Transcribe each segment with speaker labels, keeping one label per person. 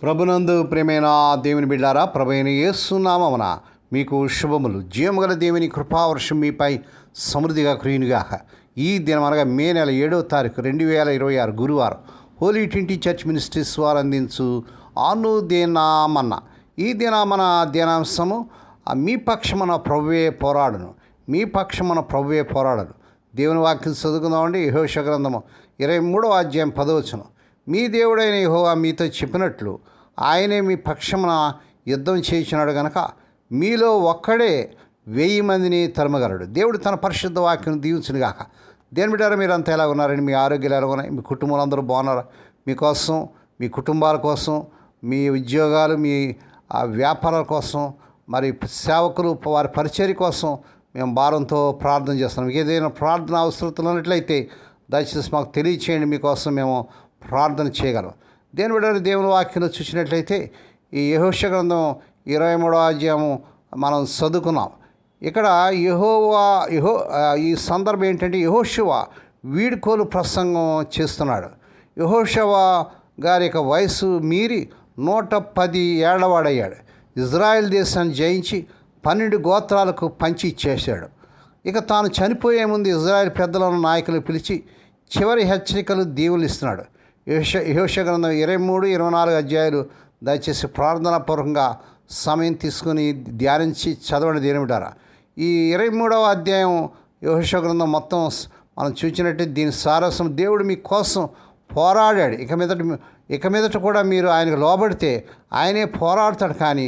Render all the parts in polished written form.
Speaker 1: ప్రభునందు ప్రేమైన దేవుని బిడ్డారా, ప్రభువైన యేసు నామమున మీకు శుభములు. జీవముగల దేవుని కృపావర్షం మీపై సమృద్ధిగా కురియునుగాక. ఈ దినం అనగా మే నెల 7వ తారీఖు 2026 గురువారం హోలీ ట్రింటీ చర్చ్ మినిస్ట్రీస్ వారు అందించు అనుదినమన్న ఈ దినమన ధ్యానాంశము మీ పక్షమున ప్రభువే పోరాడును, మీ పక్షమున ప్రభువే పోరాడును. దేవుని వాక్యం చదువుకుందామండి. యెహోషువ గ్రంథము 23వ అధ్యాయం 10వ వచనం. మీ దేవుడైన యెహోవా మీతో చెప్పినట్లు ఆయనే మీ పక్షమున యుద్ధం చేయించినాడు గనక మీలో ఒక్కడే 1000 మందిని తరమగలడు. దేవుడు తన పరిశుద్ధ వాక్యం దీవించునుగాక. దేని బిడ్డారా, మీరు అంతా ఎలా ఉన్నారని, మీ ఆరోగ్యాలు ఎలా ఉన్నాయి, మీ కుటుంబాలు అందరూ బాగున్నారా? మీకోసం, మీ కుటుంబాల కోసం, మీ ఉద్యోగాలు, మీ వ్యాపారాల కోసం, మరి సేవకులు వారి పరిచర్య కోసం మేము భారంతో ప్రార్థన చేస్తున్నాం. మీకు ఏదైనా ప్రార్థన అవసరతలు ఉన్నట్లయితే దయచేసి మాకు తెలియచేయండి, మీకోసం మేము ప్రార్థన చేయగలం. దేని బిడ్డ దేవుని వాక్యంలో చూసినట్లయితే ఈ యెహోషువ గ్రంథం 23వ అధ్యాయము మనం చదువుకున్నాం. ఇక్కడ ఈ సందర్భం ఏంటంటే యెహోషువ వీడ్కోలు ప్రసంగం చేస్తున్నాడు. యెహోషువ గారి యొక్క వయసు మీరి 110 ఏళ్లవాడయ్యాడు. ఇజ్రాయెల్ దేశాన్ని జయించి 12 గోత్రాలకు పంచి ఇచ్చేశాడు. ఇక తాను చనిపోయే ముందు ఇజ్రాయెల్ పెద్దలను నాయకులు పిలిచి చివరి హెచ్చరికలు దీవులు ఇస్తున్నాడు. యెహోషువ గ్రంథం 23, 24 అధ్యాయాలు దయచేసి ప్రార్థనాపూర్వకంగా సమయం తీసుకుని ధ్యానించి చదవండి. దేనిమిటారా, ఈ 23వ అధ్యాయం యెహోషువ గ్రంథం మొత్తం మనం చూసినట్టే దీని సారస్యం దేవుడు మీకోసం పోరాడాడు. ఇక మీదట కూడా మీరు ఆయనకు లోబడితే ఆయనే పోరాడతాడు. కానీ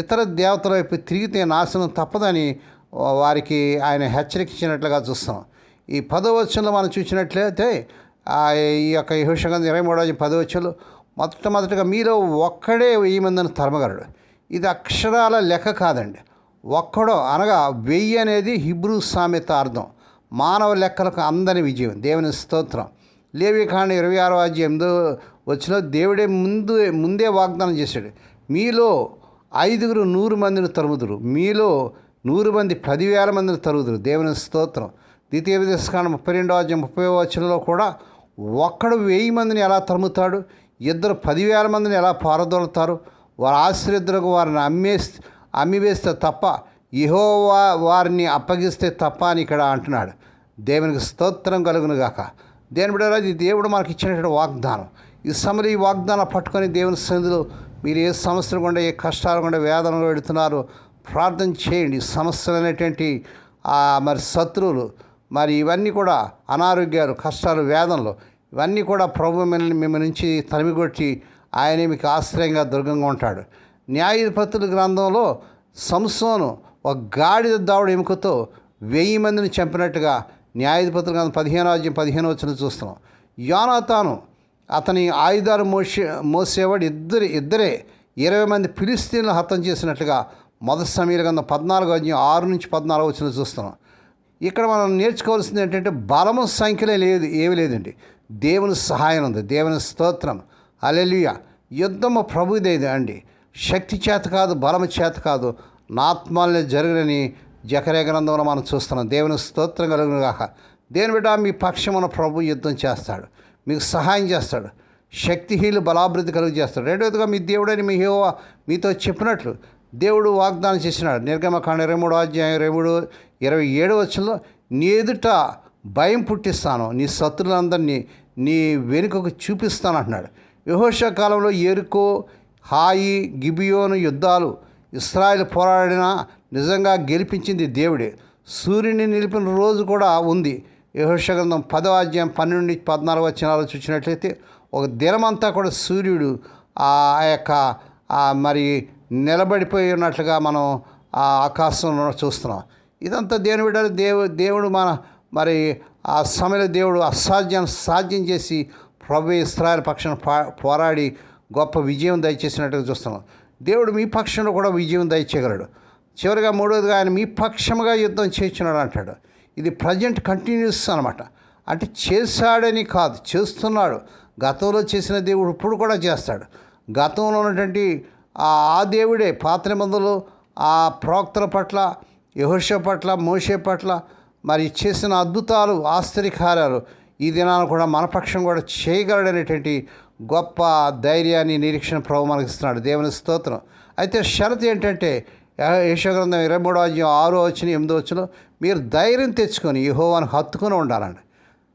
Speaker 1: ఇతర దేవతల వైపు తిరిగితే నాశనం తప్పదని వారికి ఆయన హెచ్చరించినట్లుగా చూస్తున్నాం. ఈ 10వ వచనంలో మనం చూసినట్లయితే ఈ యొక్క యెహోషువ గ్రంథం 23వ 10వ వచనంలో మొట్టమొదటిగా మీలో ఒక్కడే 1000 మందిని తరమగలడు. ఇది అక్షరాల లెక్క కాదండి. ఒక్కడో అనగా 1000 అనేది హిబ్రూ సామెత అర్థం. మానవ లెక్కలకు అందని విజయం. దేవుని స్తోత్రం. లేవికాండం 26వ అధ్యాయం 8వ వచనంలో దేవుడే ముందే వాగ్దానం చేశాడు. మీలో 5 100 మందిని తరుముదురు, మీలో 100 మంది 10,000 మందిని తరుగుదురు. దేవుని స్తోత్రం. ద్వితీయోపదేశకాండం 32వ అధ్యాయం 30వ వచనంలో కూడా ఒక్కడు 1000 మందిని ఎలా తరుముతాడు, ఇద్దరు 10,000 మందిని ఎలా పారదోలుతారు? వారు ఆశ్రయులకు వారిని అమ్మివేస్తే తప్ప, యెహోవా వారిని అప్పగిస్తే తప్ప అని ఇక్కడ అంటున్నాడు. దేవునికి స్తోత్రం కలుగునుగాక. దేని బిడ్డలారా, ఇది దేవుడు మనకి ఇచ్చినటువంటి వాగ్దానం. ఈ సమయంలో ఈ వాగ్దానం పట్టుకొని దేవుని సన్నిధిలో మీరు ఏ సమస్యలు గుండా, ఏ కష్టాలు గుండా, వేదనలు పెడుతున్నారో ప్రార్థన చేయండి. సమస్యలు అనేటువంటి మరి శత్రువులు, మరి ఇవన్నీ కూడా అనారోగ్యాలు, కష్టాలు, వేదనలు, ఇవన్నీ కూడా ప్రభు మిమ్మల్ని నుంచి తరిమికొట్టి ఆయనే మీకు ఆశ్రయంగా దుర్గంగా ఉంటాడు. న్యాయాధిపతుల గ్రంథంలో సంసోను ఒక గాడిద దావుడు ఎముకతో 1000 మందిని చంపినట్టుగా న్యాయాధిపతుల గ్రంథం 15వ అధ్యాయం 15వ వచనం చూస్తున్నాం. యోనాతాను అతని ఆయుధాలు మోసేవాడు ఇద్దరే 20 మంది ఫిలిస్తీన్లు హతం చేసినట్లుగా మొదటి సమూయేలు గ్రంథం 14వ అధ్యాయం 6 నుంచి 14వ వచనం చూస్తున్నాం. ఇక్కడ మనం నేర్చుకోవాల్సింది ఏంటంటే బలము సంఖ్యలో ఏమీ లేదండి, దేవుని సహాయం ఉంది. దేవుని స్తోత్రం. హల్లెలూయా. యుద్ధము ప్రభుదేది అండి. శక్తి చేత కాదు, బలము చేత కాదు, నా ఆత్మలనే జరుగునని జకర్యా గ్రంథంలో మనం చూస్తున్నాం. దేవుని స్తోత్రం కలుగునుగాక. దేని బిడ్డ, మీ పక్షమున ప్రభు యుద్ధం చేస్తాడు, మీకు సహాయం చేస్తాడు, శక్తిహీలు బలాభివృద్ధి కలుగు చేస్తాడు. రెండవదిగా మీ దేవుడని మీ యెహోవా మీతో చెప్పినట్లు దేవుడు వాగ్దానం చేసినాడు. నిర్గమకాండం 23వ అధ్యాయం 27వ వచనంలో నీ ఎదుట భయం పుట్టిస్తాను, నీ శత్రులందరినీ నీ వెనుకకు చూపిస్తాను అంటున్నాడు. యెహోషువ కాలంలో యెరికో, హాయి, గిబియోను యుద్ధాలు ఇశ్రాయేలు పోరాడినా నిజంగా గెలిపించింది దేవుడే. సూర్యుని నిలిపిన రోజు కూడా ఉంది. యెహోషువ గ్రంథం 10వ అధ్యాయం 12 నుంచి 14 వచనాలు చూసినట్లయితే ఒక దినమంతా కూడా సూర్యుడు ఆ యొక్క మరి నిలబడిపోయి ఉన్నట్లుగా మనం ఆకాశంలో చూస్తున్నాం. ఇదంతా దేవుని బిడ్డలు. దేవుడు మరి ఆ సమయంలో దేవుడు అసాధ్యాన్ని సాధ్యం చేసి ప్రభు ఇశ్రాయేలు పక్షాన పోరాడి గొప్ప విజయం దయచేసినట్టుగా చూస్తున్నాం. దేవుడు మీ పక్షంలో కూడా విజయం దయచేయగలడు. చివరిగా మూడవదిగా ఆయన మీ పక్షముగా యుద్ధం చేయించున్నాడు అంటాడు. ఇది ప్రజెంట్ కంటిన్యూస్ అనమాట. అంటే చేశాడని కాదు, చేస్తున్నాడు. గతంలో చేసిన దేవుడు ఇప్పుడు కూడా చేస్తాడు. గతంలో ఉన్నటువంటి ఆ దేవుడే పాత నిబంధనలు ఆ ప్రవక్తల పట్ల, యెహోషువ పట్ల, మోషే పట్ల మరి చేసిన అద్భుతాలు, ఆశ్చర్యకార్యాలు ఈ దినాన్ని కూడా మన పక్షం కూడా చేయగలడనేటువంటి గొప్ప ధైర్యాన్ని, నిరీక్షణ ప్రభు మనకి ఇస్తున్నాడు. దేవుని స్తోత్రం. అయితే షరతు ఏంటంటే యెషయా గ్రంథం 23వ అధ్యాయం 6వ వచనం 8వ వచనం, మీరు ధైర్యం తెచ్చుకొని యెహోవాను హత్తుకొని ఉండాలండి.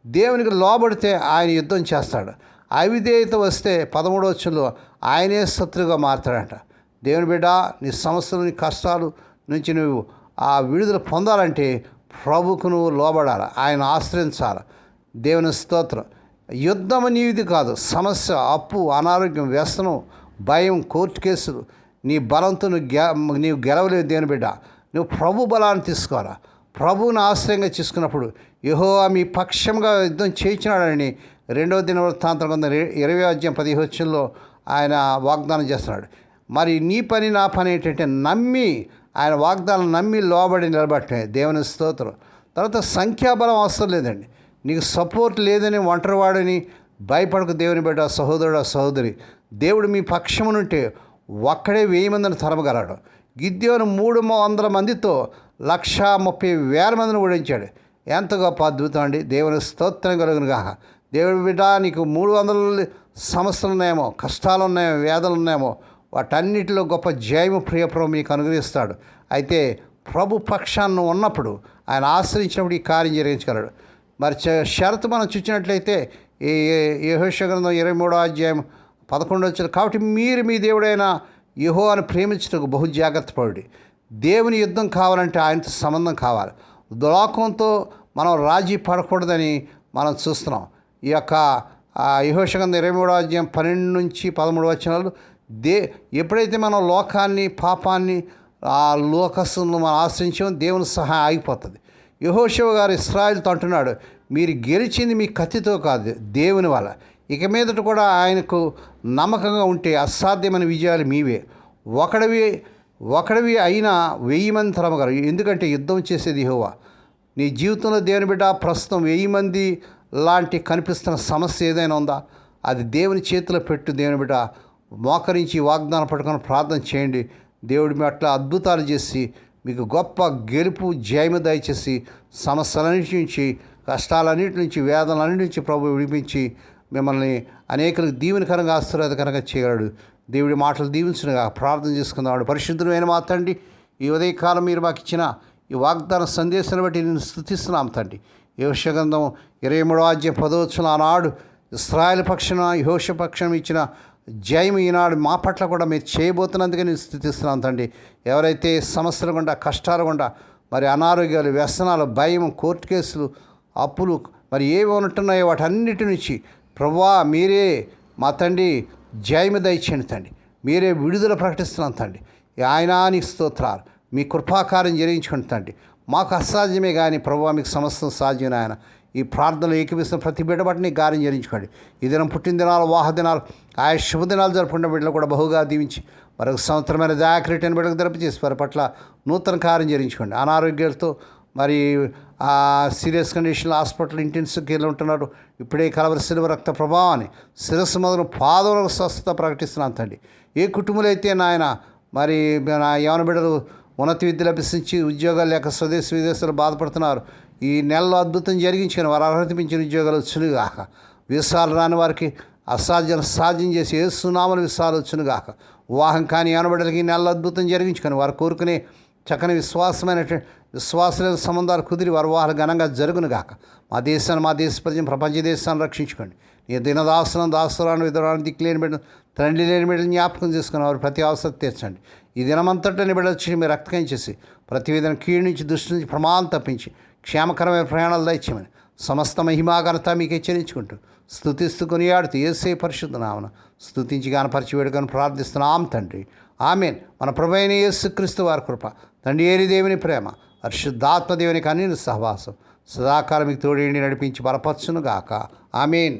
Speaker 1: దేవునికి లోబడితే ఆయన యుద్ధం చేస్తాడు. అవిధేయత వస్తే 13వ వచనంలో ఆయనే శత్రువుగా మారుతాడంట. దేవుని బిడ్డ, నీ సమస్యలు, నీ కష్టాలు నుంచి నువ్వు ఆ విడుదల పొందాలంటే ప్రభుకు నువ్వు లోబడాలి, ఆయన ఆశ్రయించాలి. దేవుని స్తోత్రం. యుద్ధం నీది కాదు. సమస్య, అప్పు, అనారోగ్యం, వ్యసనం, భయం, కోర్టు కేసులు, నీ బలంతో నీవు గెలవలేవు. దేవుని బిడ్డ, నువ్వు ప్రభు బలాన్ని తీసుకోవాలా. ప్రభువుని ఆశ్రయంగా చేసుకున్నప్పుడు యెహోవా మీ పక్షంగా యుద్ధం చేయించినాడని 2వ దినవృత్తాంతం గ్రంథం 20వ అధ్యాయం 15వ వచనంలో ఆయన వాగ్దానం చేస్తున్నాడు. మరి నీ పని, నా పని ఏంటంటే నమ్మి, ఆయన వాగ్దానం నమ్మి లోబడి నిలబట్టే. దేవుని స్తోత్రం. తర్వాత సంఖ్యాబలం అవసరం లేదండి. నీకు సపోర్ట్ లేదని, ఒంటరివాడని భయపడకు. దేవుని బిడ్డ, సహోదరుడు, సహోదరి, దేవుడు మీ పక్షమునుంటే ఒక్కడే 1000 మందిని తరమగలడు. గిద్యోను 300 మందితో 130,000 మందిని ఓడించాడు. ఎంత గొప్ప అద్భుతం అండి. దేవుని స్తోత్రం కలుగును గాక. దేవుడి బిడ్డ, నీకు 300 సమస్యలు ఉన్నాయేమో, కష్టాలు ఉన్నాయేమో, వేదనలు ఉన్నాయేమో, వాటన్నిటిలో గొప్ప జయము ప్రియప్రభు మీకు అనుగ్రహిస్తాడు. అయితే ప్రభు పక్షాన్ని ఉన్నప్పుడు, ఆయన ఆశ్రయించినప్పుడు ఈ కార్యం జరిగించగలడు. మరి షరతు మనం చూసినట్లయితే ఈ యెషయా గ్రంథం 23వ అధ్యాయం 11వ వచనం, కాబట్టి మీరు మీ దేవుడైన యెహోవాను ప్రేమించటకు బహు జాగ్రత్త పడుడి. దేవుని యుద్ధం కావాలంటే ఆయనతో సంబంధం కావాలి. లోకంతో మనం రాజీ పడకూడదని మనం చూస్తున్నాం. ఈ యొక్క యెషయా గ్రంథం 23వ అధ్యాయం 12 నుంచి 13 వచనాలు, ఎప్పుడైతే మనం లోకాన్ని, పాపాన్ని, ఆ లోకస్తులను మనం ఆశ్రయించామో దేవుని సహాయం ఆగిపోతుంది. యెహోషువ గారు ఇశ్రాయేలుతో అంటున్నాడు, మీరు గెలిచింది మీ కత్తితో కాదు, దేవుని వల్ల. ఇక మీదట కూడా ఆయనకు నమ్మకంగా ఉంటే అసాధ్యమైన విజయాలు మీవే. ఒకడివి అయినా 1000 మంది తరమగలరు. ఎందుకంటే యుద్ధం చేసేది యెహోవా. నీ జీవితంలో దేవుని బిడ్డ, ప్రస్తుతం 1000 మంది లాంటి కనిపిస్తున్న సమస్య ఏదైనా ఉందా? అది దేవుని చేతిలో పెట్టు. దేవుని బిడ్డ, మోకరించి వాగ్దానం పట్టుకొని ప్రార్థన చేయండి. దేవుడి మీ అట్లా అద్భుతాలు చేసి మీకు గొప్ప గెలుపు, జయము దయచేసి సమస్యలన్నిటి నుంచి, కష్టాలన్నిటి నుంచి, వేదనలన్నిటి నుంచి ప్రభు విడిపించి మిమ్మల్ని అనేకులకు దీవెనకరంగా, ఆశీర్వాదకరంగా చేయగలడు. దేవుడి మాటలు దీవించునుగా. ప్రార్థన చేసుకుందాం. పరిశుద్ధమైన మా తండ్రి, ఈ ఉదయకాలం మీరు మాకు ఇచ్చిన ఈ వాగ్దాన సందేశాన్ని బట్టి నేను స్తుతిస్తున్నాం తండ్రి. యెషయా గ్రంథం 23వ అధ్యాయం 10వ వచనం, ఆనాడు ఇశ్రాయేలు పక్షాన యెహోషువ పక్షం ఇచ్చిన జయం ఈనాడు మా పట్ల కూడా మీరు చేయబోతున్నందుకే నేను స్తుతిస్తున్నాను తండ్రి. ఎవరైతే సమస్యలు గుండా, కష్టాలు గుండా, మరి అనారోగ్యాలు, వ్యసనాలు, భయం, కోర్టు కేసులు, అప్పులు, మరి ఏవి ఉంటున్నాయో వాటన్నిటి నుంచి ప్రభువా మీరే మా తండ్రి జయము దయచేయండి తండ్రి. మీరే విడుదల ప్రకటిస్తున్నాను తండ్రి. ఆయన నీకు స్తోత్రాలు. మీ కృపాకార్యం జరిగించుకోండి తండ్రి. మాకు అసాధ్యమే కానీ ప్రభువా మీకు సమస్తం సాధ్యం. ఆయన ఈ ప్రార్థనలు ఏకీపిస్తున్న ప్రతి బిడ్డ బట్టి నీ కార్యం జరిగించుకోండి. ఈ దినం పుట్టినదినాలు, వాహ దినాలు, ఆయా శుభదినాలు జరుపుకున్న బిడ్డలు కూడా బహుగా దీవించి మరొక సంవత్సరమైన దాకరిటైన బిడ్డకు దరపచేసి వారి పట్ల నూతన కార్యం జరిగించుకోండి. అనారోగ్యాలతో మరి సీరియస్ కండిషన్లో హాస్పిటల్, ఇంటెన్సివ్ కేర్లో ఉంటున్నారు. ఇప్పుడే కలవరి శిలువ రక్త ప్రభావాన్ని శిరస్సు మొదలు పాదములకు స్వస్థత ప్రకటిస్తున్నాను తండ్రి. ఏ కుటుంబంలో అయితే నాయన మరి నా యవన బిడ్డలు ఉన్నత విద్యలు అభ్యసించి ఉద్యోగాలు లేక స్వదేశ విదేశాలు బాధపడుతున్నారు, ఈ నెలలో అద్భుతం జరిగించుకొని వారు అర్హత మించిన ఉద్యోగాలు వచ్చునుగాక. వీసాలు రాని వారికి సాధ్యం చేసి యేసునామమున వీసాలు వచ్చునుగాక. వివాహం కాని యవన బిడ్డలకి ఈ నెలలో అద్భుతం జరిగించుకొని వారు కోరుకునే చక్కని విశ్వాసమైన సంబంధాలు కుదిరి వారి వివాహాలు ఘనంగా జరుగునుగాక. మా దేశాన్ని, మా దేశ ప్రజలు, ప్రపంచ దేశాన్ని రక్షించుకోండి. నీ దినదాసులను, దాసురాను, విధురాను, దిక్కులేని బిడ్డలు, తండ్రి లేని బిడ్డలు జ్ఞాపకం చేసుకుని వారు ప్రతి అవసరం తీర్చండి. ఈ దినమంతటిని బిడ్డలు వచ్చి మీరు రక్తం చేసి ప్రతి విధంగా కీడు నుంచి, దృష్టి నుంచి, ప్రమాదం తప్పించి క్షేమకరమైన ప్రయాణాలు దయచేయమని సమస్త మహిమాఘనత మీకు హెచ్చరించుకుంటూ స్తుతిస్తూ కొనియాడుతూ యేసయ్య పరిశుద్ధ నామమున స్తుతించి గానపరిచి వేడుకొని ప్రార్థిస్తున్నాం తండ్రి. ఆమేన్. మన ప్రభువైన యేసుక్రీస్తు వారి కృప, తండ్రి అయిన దేవుని ప్రేమ, పరిశుద్ధాత్మ దేవుని కన్నీరు సహవాసం సదాకాలం మీకు తోడేండి నడిపించి బలపరచునుగాక. ఆమేన్.